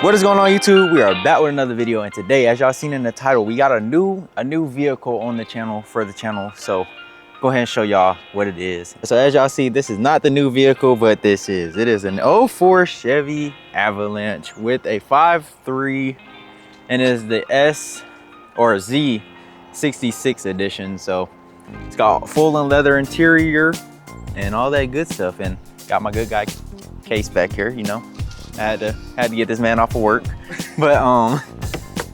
What is going on, YouTube? We are back with another video, and today, as y'all seen in the title, we got a new vehicle on the channel for the channel. So go ahead and show y'all what it is. So as y'all see, this is not the new vehicle, but it is an 04 Chevy Avalanche with a 5.3, and it is the S or Z 66 edition. So it's got full and leather interior and all that good stuff, and got my good guy Case back here, you know. I had to get this man off of work. But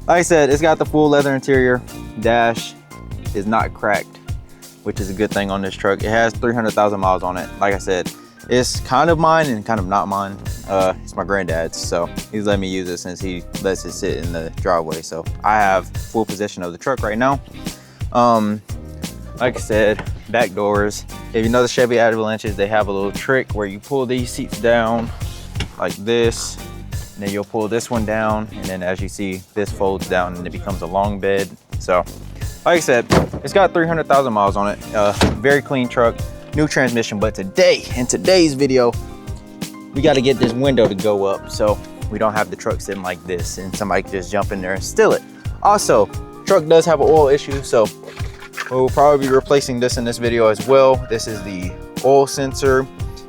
like I said, it's got the full leather interior. Dash is not cracked, which is a good thing on this truck. It has 300,000 miles on it. Like I said, it's kind of mine and kind of not mine. It's my granddad's, so he's letting me use it since he lets it sit in the driveway. So I have full possession of the truck right now. Like I said, back doors. If you know the Chevy Avalanches, they have a little trick where you pull these seats down like this, and then you'll pull this one down, and then as you see, this folds down and it becomes a long bed. So like I said, it's got 300,000 miles on it. Very clean truck, new transmission. But today, in today's video, we got to get this window to go up so we don't have the truck sitting like this and somebody can just jump in there and steal it. Also, truck does have an oil issue, so we'll probably be replacing this in this video as well. This is the oil sensor.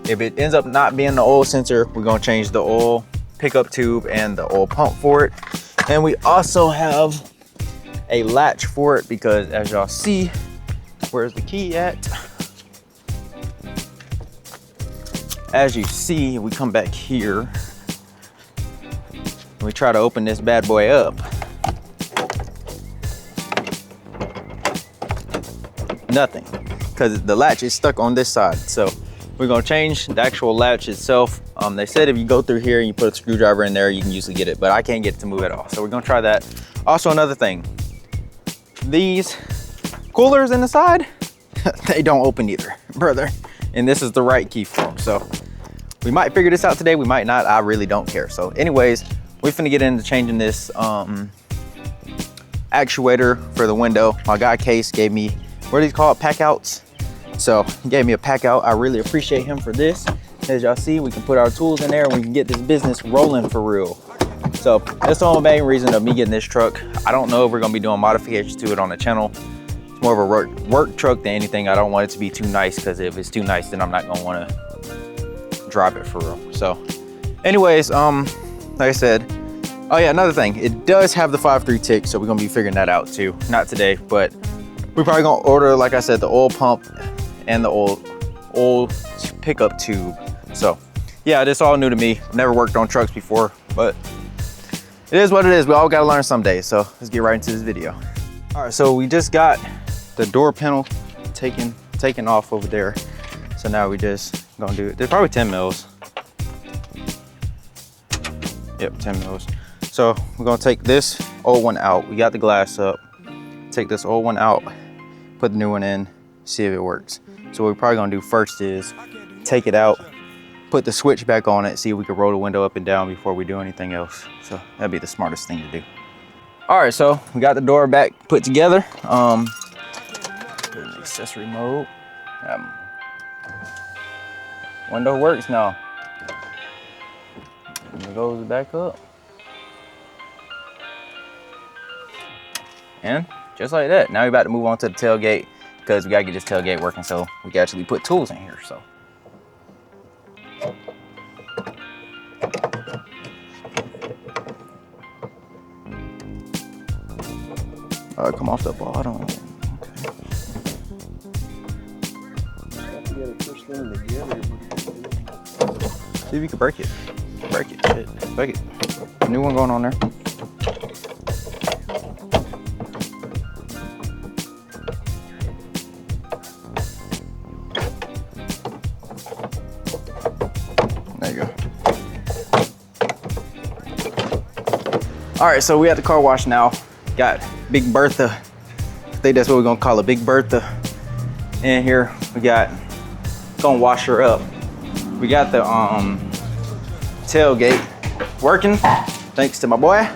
If it ends up not being the oil sensor, we're gonna change the oil pickup tube and the oil pump for it. And we also have a latch for it because, as y'all see, where's the key at? As you see, we come back here and we try to open this bad boy up. Nothing, because the latch is stuck on this side. So we're gonna change the actual latch itself. They said if you go through here and you put a screwdriver in there, you can usually get it, but I can't get it to move at all. So we're gonna try that. Also, another thing, these coolers in the side, they don't open either, brother. And this is the right key for them. So we might figure this out today, we might not, I really don't care. So anyways, we're finna get into changing this actuator for the window. My guy Case gave me, what do you call it, pack outs? So he gave me a pack out. I really appreciate him for this. As y'all see, we can put our tools in there and we can get this business rolling for real. So that's the only main reason of me getting this truck. I don't know if we're gonna be doing modifications to it on the channel. It's more of a work truck than anything. I don't want it to be too nice, because if it's too nice, then I'm not gonna wanna drive it for real. So anyways, like I said, oh yeah, another thing, it does have the 5.3 tick, so we're gonna be figuring that out too. Not today, but we're probably gonna order, like I said, the oil pump and the oil pickup tube. So yeah, this is all new to me. Never worked on trucks before, but it is what it is. We all gotta learn someday. So let's get right into this video. All right, so we just got the door panel taken off over there. So now we just gonna do it. There's probably 10 mils. Yep, 10 mils. So we're gonna take this old one out. We got the glass up. Take this old one out, put the new one in, see if it works. So what we're probably gonna do first is take it out, put the switch back on it, see if we can roll the window up and down before we do anything else. So that'd be the smartest thing to do. All right, so we got the door back put together. Put it in accessory mode. Window works now. And it goes back up. And just like that, now we're about to move on to the tailgate, because we gotta get this tailgate working so we can actually put tools in here. So come off the bottom. Okay. See if you can break it. Break it. Shit. Break it. New one going on there. There you go. All right, so we at the car wash now. Got Big Bertha. I think that's what we're gonna call it, Big Bertha. In here, we got, gonna wash her up. We got the tailgate working, thanks to my boy.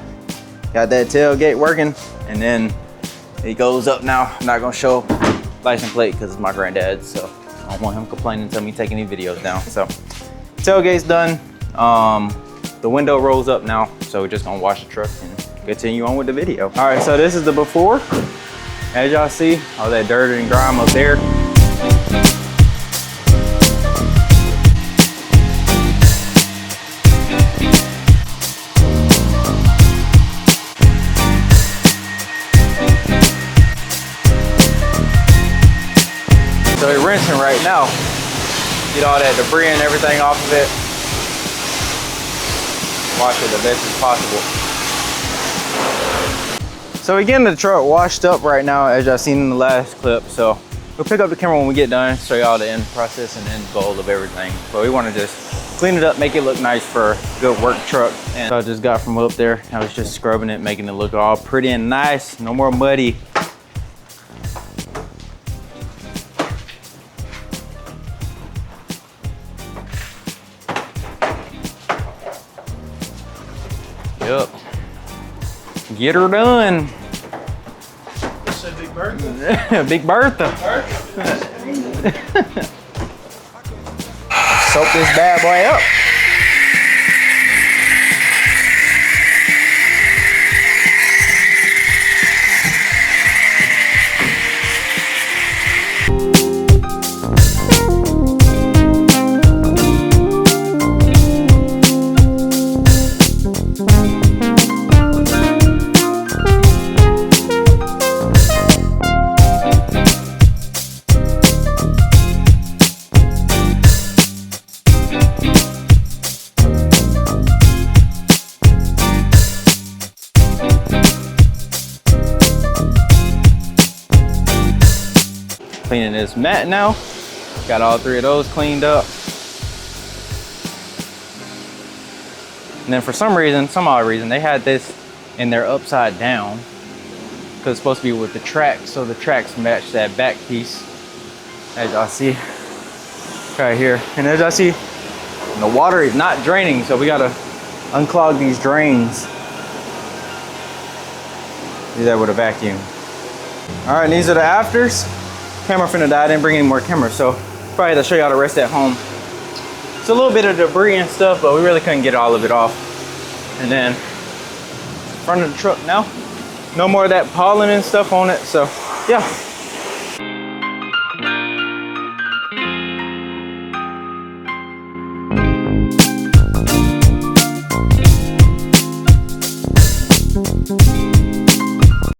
Got that tailgate working, and then it goes up now. I'm not gonna show license plate because it's my granddad's, so I don't want him complaining to me taking any videos down. So tailgate's done. The window rolls up now, So we're just gonna wash the truck and continue on with the video. All right, so this is the before. As y'all see, all that dirt and grime up there. So we're rinsing right now. Get all that debris and everything off of it. Wash it the best as possible. So we're getting the truck washed up right now, as y'all seen in the last clip. So we'll pick up the camera when we get done, show y'all the end process and end goal of everything. But we want to just clean it up, make it look nice for a good work truck. And so I just got from up there. I was just scrubbing it, making it look all pretty and nice. No more muddy. Yep. Get her done. That's a Big Bertha. Big Bertha. Soak this bad boy up. Cleaning this mat now. Got all three of those cleaned up. And then for some reason, some odd reason, they had this in there upside down because it's supposed to be with the tracks, so the tracks match that back piece, as y'all see right here. And as y'all see, the water is not draining, so we gotta unclog these drains. Do that with a vacuum. All right, these are the afters. Camera finna die, I didn't bring any more cameras, so probably to show y'all the rest at home. It's a little bit of debris and stuff, but we really couldn't get all of it off. And then front of the truck now, no more of that pollen and stuff on it, so yeah.